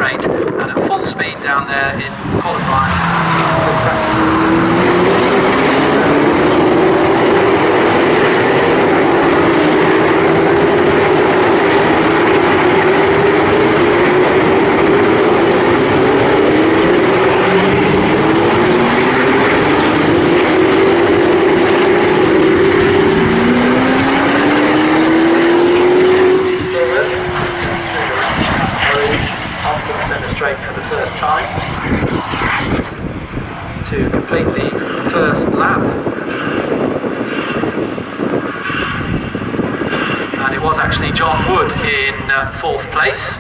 straight and at full speed down there in qualifying. For the first time to complete the first lap, and it was actually John Wood in fourth place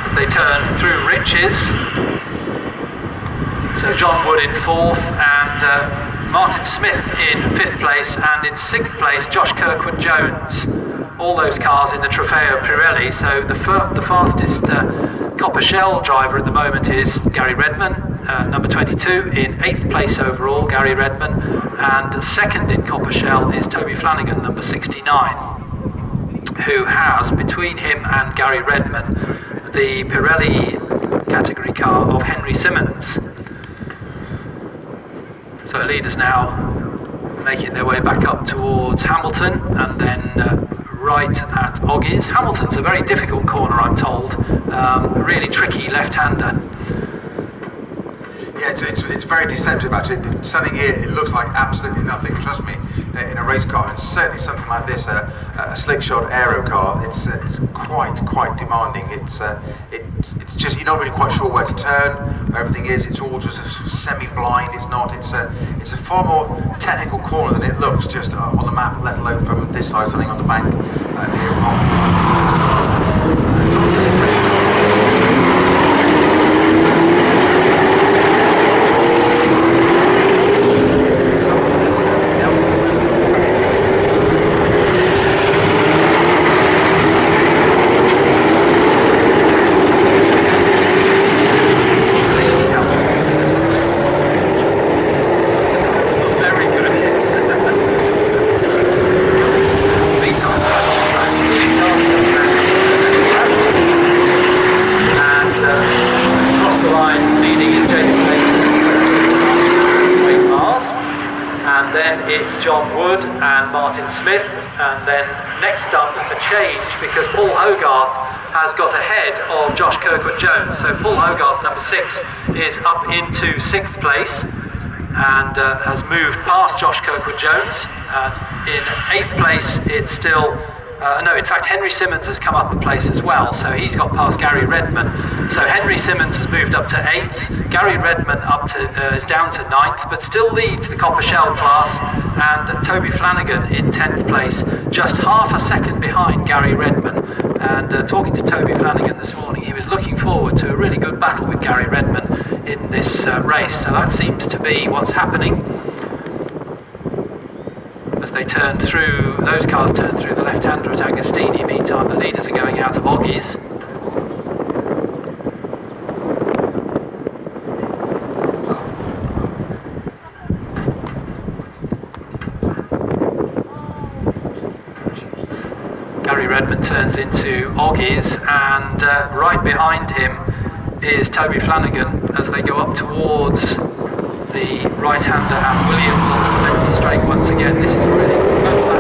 as they turn through Riches. So John Wood in fourth and Martin Smith in fifth place, and in sixth place Josh Kirkwood-Jones. All those cars in the Trofeo Pirelli. So the fastest copper shell driver at the moment is Gary Redman, number 22, in 8th place overall, Gary Redman, and second in copper shell is Toby Flanagan, number 69, who has between him and Gary Redman the Pirelli category car of Henry Simmons. So leaders now making their way back up towards Hamilton and then right at Oggies. Hamilton's a very difficult corner, I'm told. A really tricky left-hander. Yeah, it's very deceptive actually. Standing here, it looks like absolutely nothing. Trust me, in a race car, and certainly something like this, a slick shod aero car, it's quite demanding. It's just, you're not really quite sure where to turn. Everything is, it's all just semi-blind. It's not. It's a far more technical corner than it looks just on the map, let alone from this side, something on the bank here on. It's John Wood and Martin Smith, and then next up a change because Paul Hogarth has got ahead of Josh Kirkwood-Jones. So Paul Hogarth, number 6, is up into 6th place and has moved past Josh Kirkwood-Jones. In 8th place it's still in fact Henry Simmons has come up a place as well, so he's got past Gary Redman. So Henry Simmons has moved up to 8th, Gary Redman is down to 9th, but still leads the copper shell class, and Toby Flanagan in 10th place, just half a second behind Gary Redman. And talking to Toby Flanagan this morning, he was looking forward to a really good battle with Gary Redman in this race, so that seems to be what's happening. As they turn through, those cars turn through the left-hander at Agostini. Meantime, the leaders are going out of Oggies. Gary Redman turns into Oggies, and right behind him is Toby Flanagan as they go up towards the right-hander at Williams onto the left straight once again. This is really good back.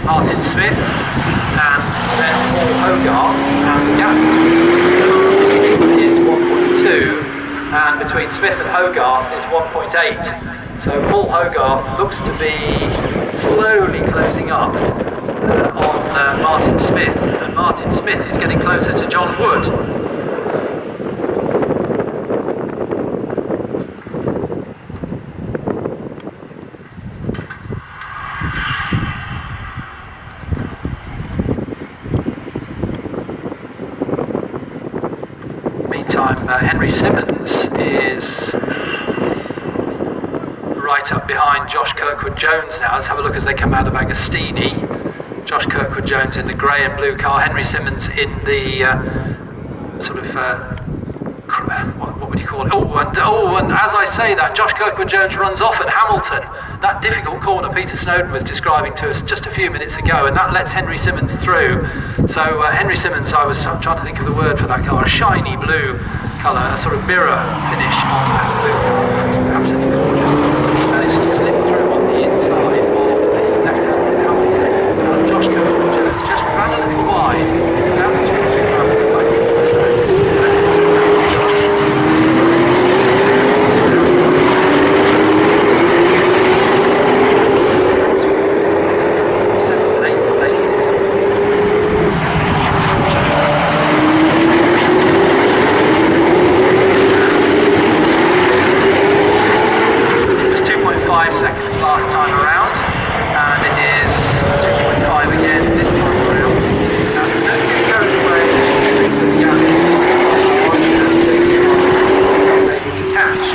Martin Smith and then Paul Hogarth, and the gap is 1.2, and between Smith and Hogarth is 1.8. So Paul Hogarth looks to be slowly closing up on Martin Smith, and Martin Smith is getting closer to John Wood. meantime, Henry Simmons is right up behind Josh Kirkwood-Jones now. Let's have a look as they come out of Agostini. Josh Kirkwood-Jones in the grey and blue car, Henry Simmons in the sort of what would you call it? And as I say that, Josh Kirkwood-Jones runs off at Hamilton. That difficult corner Peter Snowden was describing to us just a few minutes ago, and that lets Henry Simmons through. So Henry Simmons, I was trying to think of the word for that car, a shiny blue colour, a sort of mirror finish on that blue car. Absolutely gorgeous. He managed to slip through on the inside of the left-hand Hamilton. Josh Kirkwood-Jones just ran a little wide. That's just seconds last time around, and it is 2.5 again this time around. Now, don't get carried away with the gap able to catch.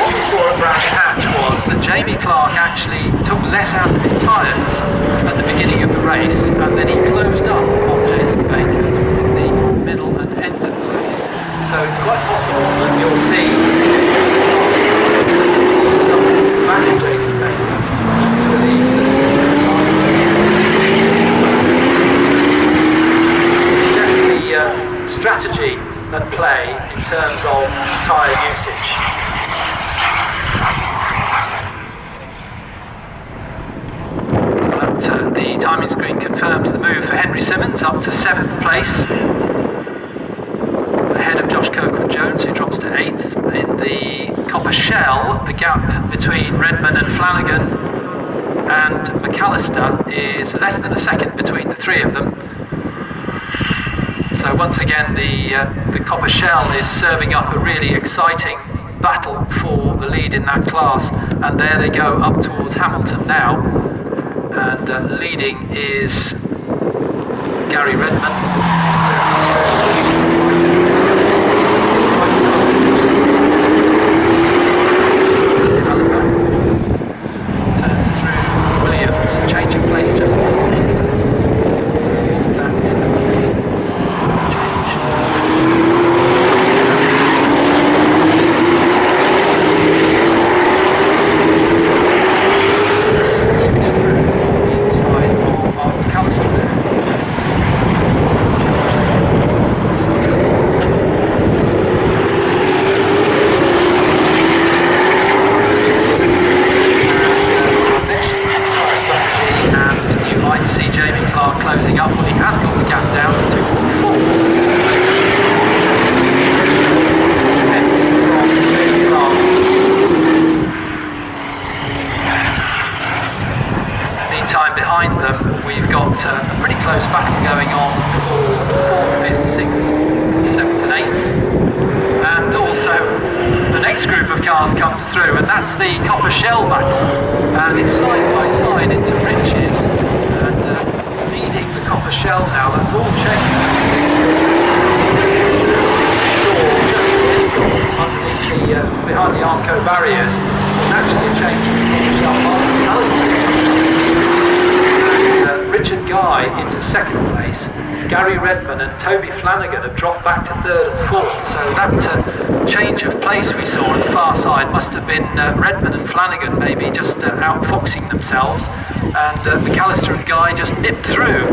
What we saw at Brands Hatch was that Jamie Clark actually took less out of his tyres at the beginning of the race, and then he closed up on Jason Baker towards the middle and end of the race. So it's quite possible that you'll see back in Jason Baker. Definitely strategy at play in terms of tyre usage. The timing screen confirms the move for Henry Simmons up to 7th place, ahead of Josh Kirkwood-Jones, who drops to 8th. In the Copper Shell, the gap between Redman and Flanagan and McAllister is less than a second between the three of them. So once again, the Copper Shell is serving up a really exciting battle for the lead in that class, and there they go up towards Hamilton now, and leading is Gary Redman. Change of place just now. Is that change? Inside of McAllister there. See Jamie Clark closing up, but he has got the gap down to 2.4. Meantime, behind them, we've got a pretty close battle going on for 4th, 5th, 6th, 7th and 8th. And also, the next group of cars comes through, and that's the Copper Shell battle. And it's side by side into Riches. Leading the Copper Shell now, that's all changed. Just behind the Armco barriers, there's actually a change in the Copper Shell. Richard Guy into 2nd place. Gary Redman and Toby Flanagan have dropped back to 3rd and 4th, so that change of place we saw on the far side must have been Redman and Flanagan maybe just outfoxing themselves, and McAllister and Guy just nipped through.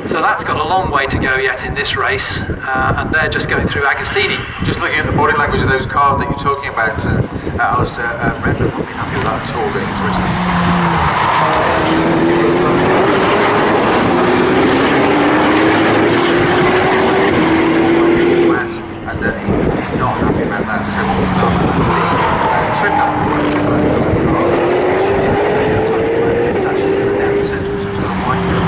So that's got a long way to go yet in this race, and they're just going through Agostini. Just looking at the body language of those cars that you're talking about, Alistair, Redman won't be happy with that at all going into it. And he's not happy about that, so the trim it's actually down the centre, which is on the white side.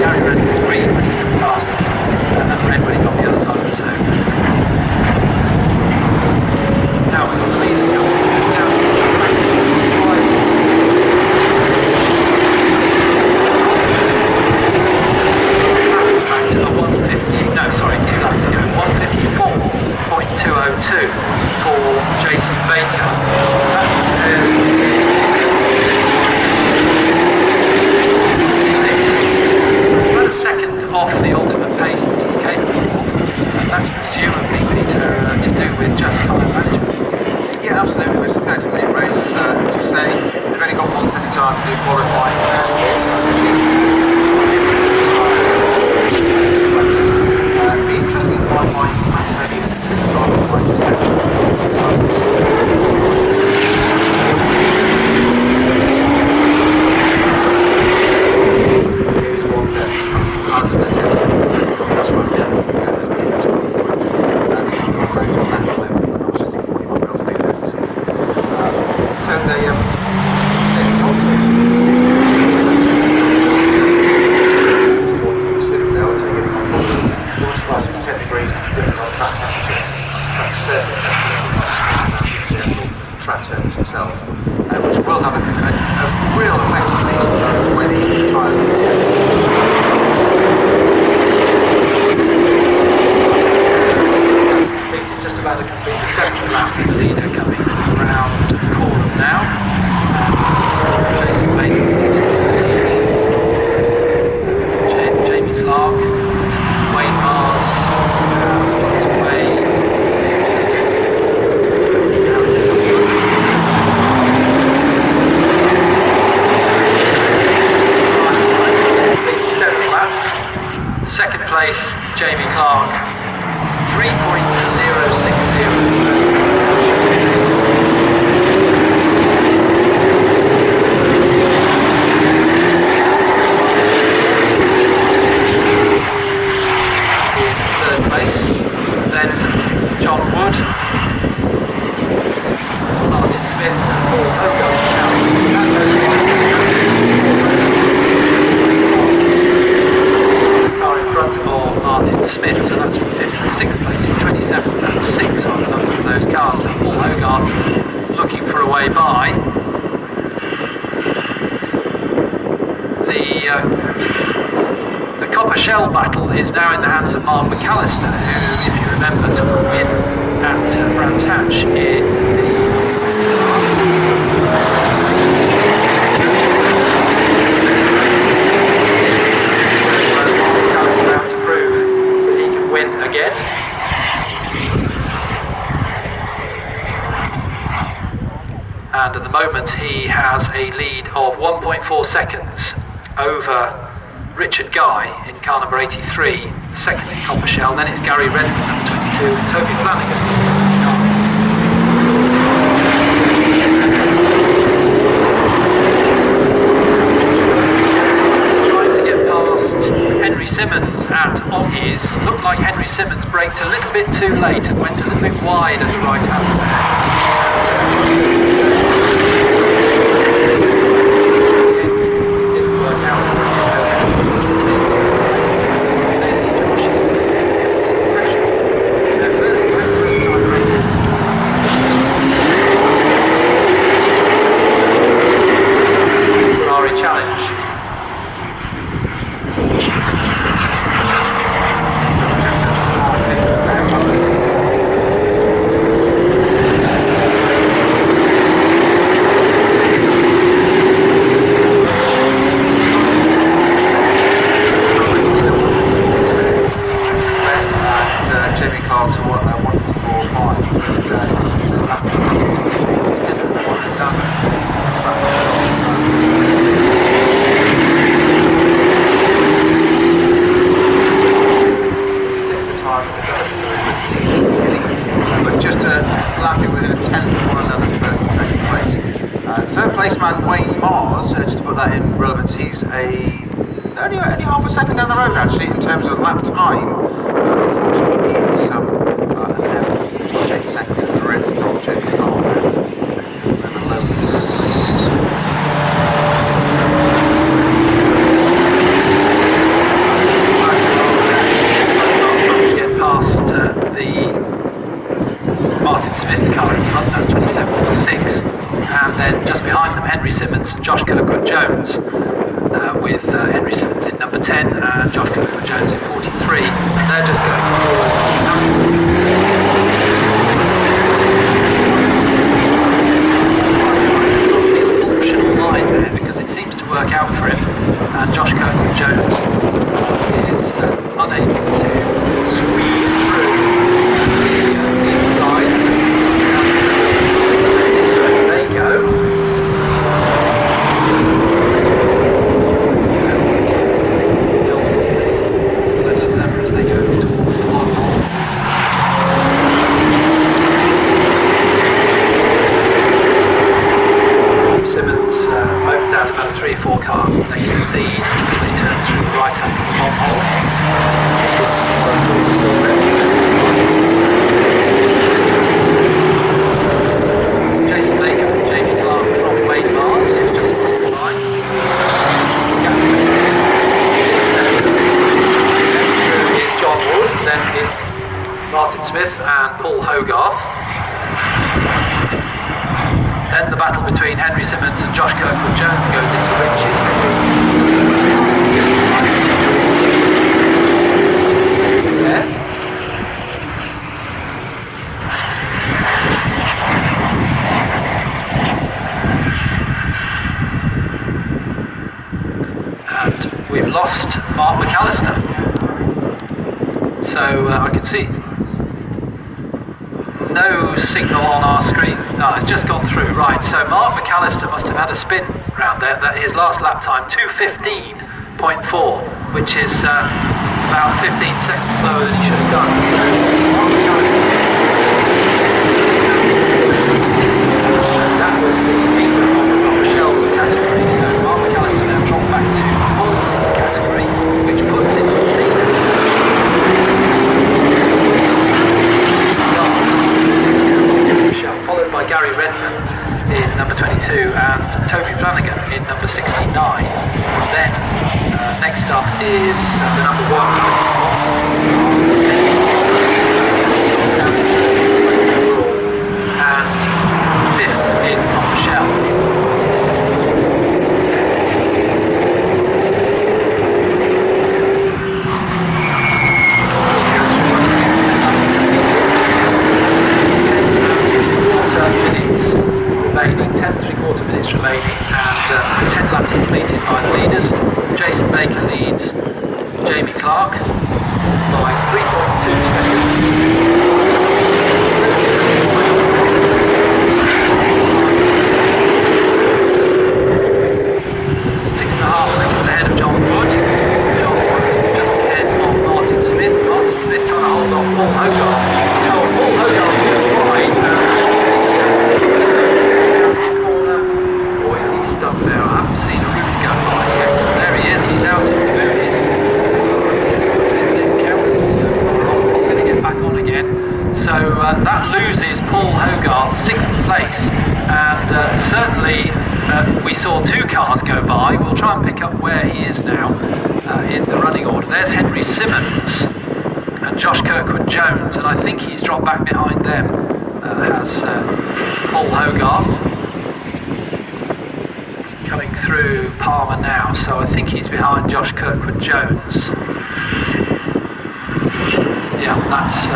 Gary Redman's green when he's coming past us, and red when he's on the other side of the circuit. Now we've got the leaders coming down. start to do qualifying it'd be interesting if my maybe might just it is one set. That's what I'm doing. That's not going to happen. I was just thinking we might be able to do that. So it's 10 degrees different on track temperature, track surface temperature, the actual track surface itself, which will have a real effect on the way these tyres completed, just about to complete the 7th lap. The leader coming around the corner now. Jamie Clark, Wayne Mars, away. 7 laps. 2nd place, Jamie Clark, 3.060. Place, then John Wood, Martin Smith, and Paul Hogarth car in front of Martin Smith, so that's from 5th and 6th places, 27th and 6th on the numbers of those cars. So Paul Hogarth looking for a way by. The copper shell battle is now in the hands of Mark McAllister, who, if you remember, took a win at Brands Hatch in the McAllister out to prove that he can win again. And at the moment he has a lead of 1.4 seconds over Richard Guy in car number 83, second in copper shell. Then it's Gary Redmond, number 22, and Toby Flanagan. Trying to get past Henry Simmons at Oggies. Looked like Henry Simmons braked a little bit too late and went a little bit wide at the right hand there. Only half a second down the road actually in terms of lap time. Unfortunately he's 11.8 seconds adrift from Jamie Clark get past the Martin Smith car in front, that's 27 and 6, and then just behind them Henry Simmons and Josh Kirkwood-Jones. With Henry Simmons in number 10 and Josh Kirkwood-Jones in 43. And they're just going forward. Optional line there because it seems to work out for him. And Josh Kirkwood-Jones is unable to squeeze through the inside. So there you go. 3-4 car lead as they turn through the right hand bomb hole. Jason Baker and Jamie Clark from Wade Mars, who's just crossed the line. 6 seconds. Then is John Wood, then it's Martin Smith and Paul Hogarth. Then the battle between Henry Simmons and Josh Kirkwood-Jones goes into Rich's. There. And we've lost Mark McAllister. So I can see no signal on our screen. No, it's just gone through. Right, so Mark McAllister must have had a spin round there. That his last lap time 2:15.4, which is about 15 seconds slower than he should have done. That was the leader of the Rochelle category. So Mark McAllister now dropped back to the pole category, which puts it to the lead. Followed by Gary Redman in number 22 and Toby Flanagan in number 69. And then next up is the number 1 and 5th in Rochelle. Minutes remaining, 10 3/4 minutes remaining, and 10 laps completed by the leaders. Jason Baker leads Jamie Clark by 3.2 seconds. 6.5 seconds ahead of John Wood. John Wood just ahead of Martin Smith. Martin Smith trying to hold on Paul Hogarth. Paul Hogarth is wide. Stuck there. I haven't seen a route go by yet. There he is. He's out. There he is. He's going to get back on again. So that loses Paul Hogarth 6th place, and certainly we saw 2 cars go by. We'll try and pick up where he is now in the running order. There's Henry Simmons and Josh Kirkwood-Jones, and I think he's dropped back behind them. Has Paul Hogarth. Coming through Palmer now, so I think he's behind Josh Kirkwood-Jones. Yeah, that's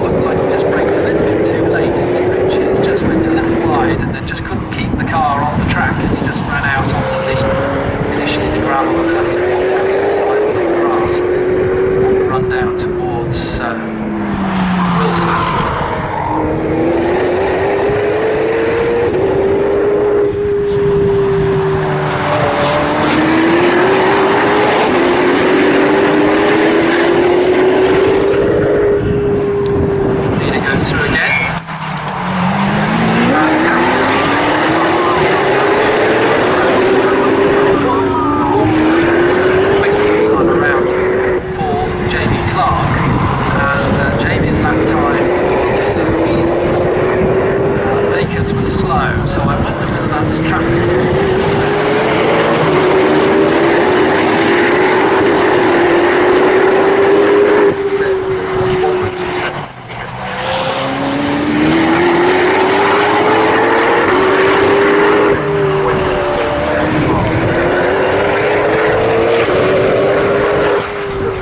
looked like he just braked a little bit too late into Rich's, just went a little wide and then just couldn't keep the car on the track, and he just ran out onto initially the gravel and then I think the side onto the grass. Run down towards Wilson. Leader goes through again. Was slow, so I wonder whether that's traffic.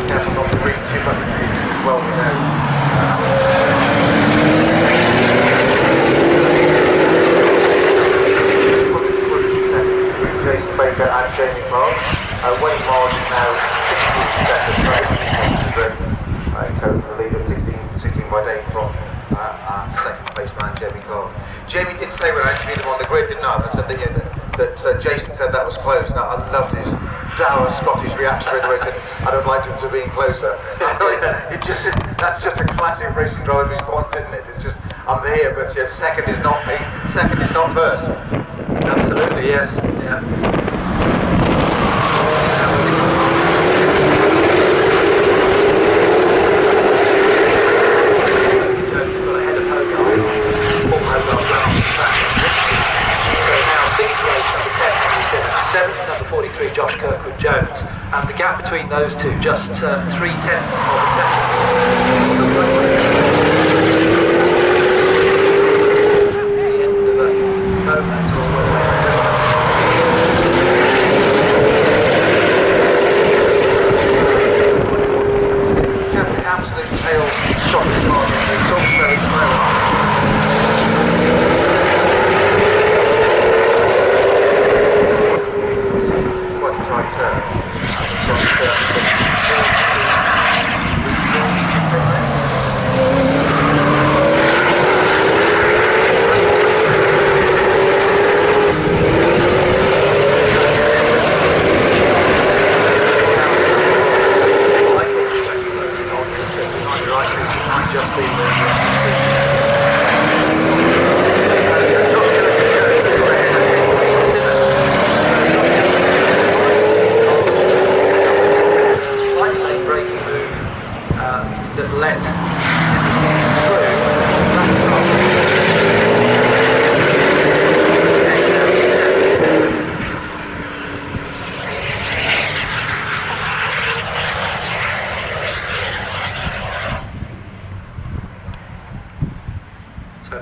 Careful not to breathe too much into it as well, you know. And Jamie Clark. Wayne Mars is now 16 seconds, so the leader 16 wide 8 from our second baseman Jamie Clark. Jamie did say when I interviewed him on the grid, didn't I? I said that Jason said that was close. Now I loved his dour Scottish reaction straight away. Said, "I'd have liked him to be closer." That's just a classic racing driver's response, isn't it? It's just, I'm here, but yet second is not me. Second is not first. Absolutely, yes. Yeah. Jones got ahead of Hogarth. Paul Hogarth ran off the track. So now sixth place, number 10, Henry Simmons. Seventh, number 43, Josh Kirkwood Jones. And the gap between those two, just 3/10 of a second.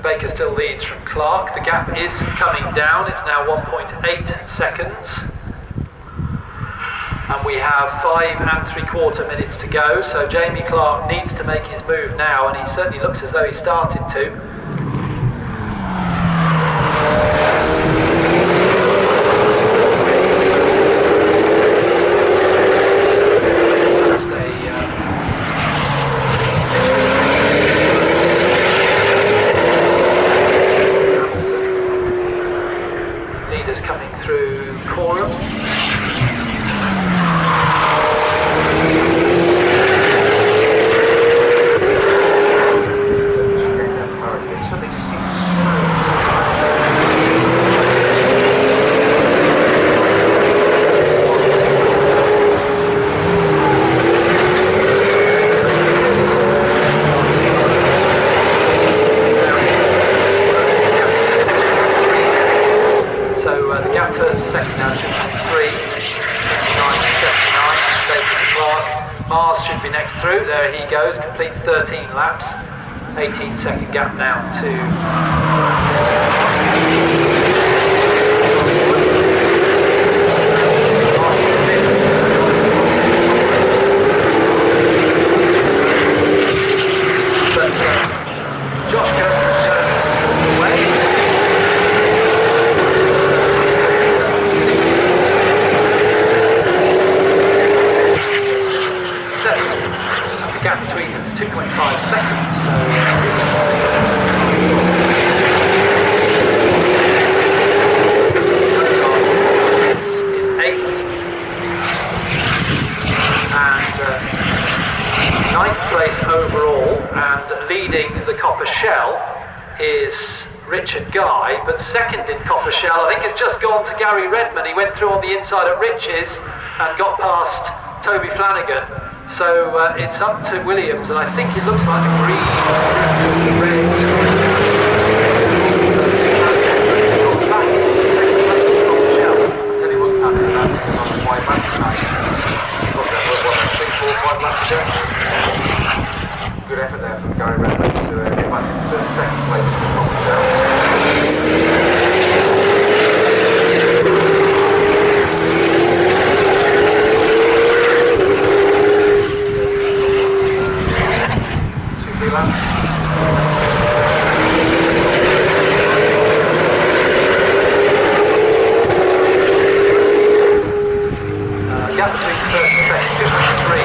Baker still leads from Clark. The gap is coming down. It's now 1.8 seconds. And we have 5 3/4 minutes to go. So Jamie Clark needs to make his move now, and he certainly looks as though he started to. Coming through Coram. So they just seem to first to second now, 2.3, 29 to 79, Baker to Clark. Mars should be next through, there he goes, completes 13 laps, 18-second gap now to... But Josh Kirkwood Jones away. The gap between them is 2.5 seconds, so it's in 8th and 9th place overall, and leading the Copper Shell is Richard Guy, but second in Copper Shell I think has just gone to Gary Redman. He went through on the inside at Riches and got past Toby Flanagan. So it's up to Williams, and I think it looks like a green, red. Back into second place in Copper Shell. I said he wasn't happy with that, he was on the way back tonight. He's got that, what, I think 4 or 5 laps ago. Good effort there from Gary Redman to get back into the second place in Copper Shell. Gap between first and second, 2.3.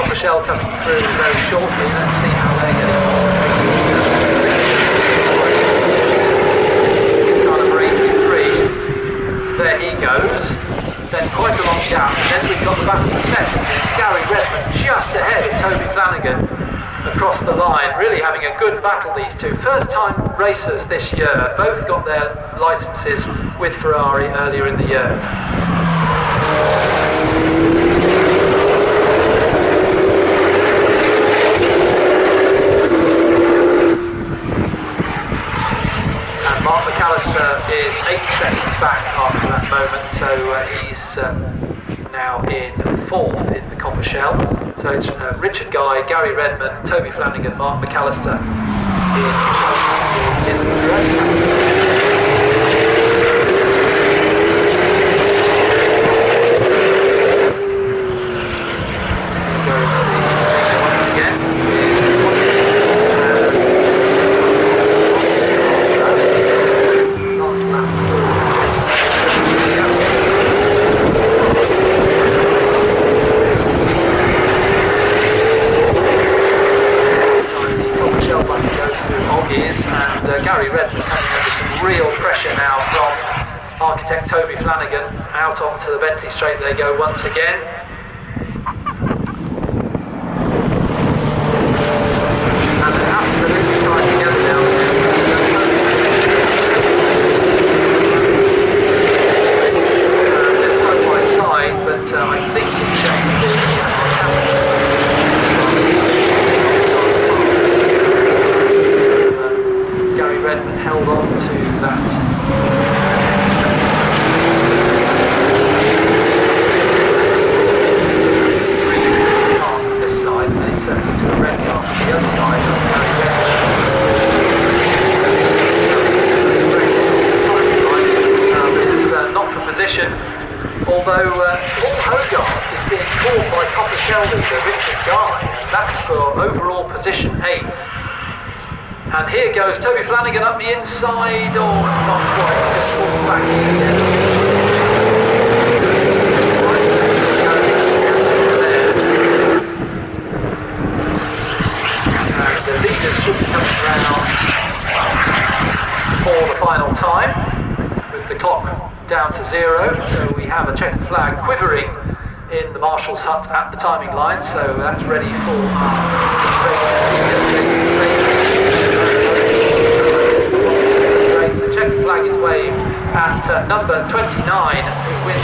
Copper Shell coming through very shortly. Let's see how they're getting on. Number 83. There he goes. Then quite a long gap. And then we've got the battle for second. It's Gary Redmond just ahead of Toby Flanagan across the line. Really having a good battle, these two. First time racers this year. Both got their licenses with Ferrari earlier in the year. Mark McAllister is 8 seconds back after that moment, so he's now in 4th in the Copper Shell. So it's Richard Guy, Gary Redmond, Toby Flanagan, Mark McAllister in the Pirelli. And Gary Redmond coming under some real pressure now from architect Toby Flanagan. Out onto the Bentley straight they go once again. And they're absolutely tied together now. They're side by side, but I think it's going to be Redmond held on to that. Green car from this side, and then it turns into a red car from the other side. It's not for position, although Paul Hogarth is being caught by Copper Shell leader Richard Guy, and that's for overall position 8th. And here goes Toby Flanagan up the inside, or not quite, just falls back in again. And the leaders should be coming round for the final time, with the clock down to 0. So we have a checkered flag quivering in the marshal's hut at the timing line, so that's ready for the checkered flag is waved at number 29, who wins.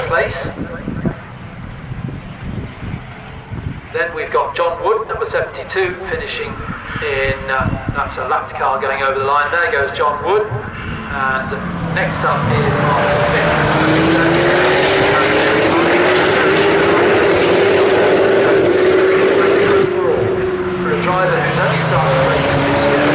Place. Then we've got John Wood, number 72, finishing in, that's a lapped car going over the line. There goes John Wood. And next up is Martin Smith. For a driver who's only started racing this year.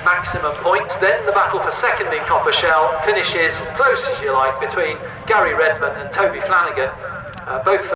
Maximum points. Then the battle for second in Copper Shell finishes as close as you like between Gary Redmond and Toby Flanagan, both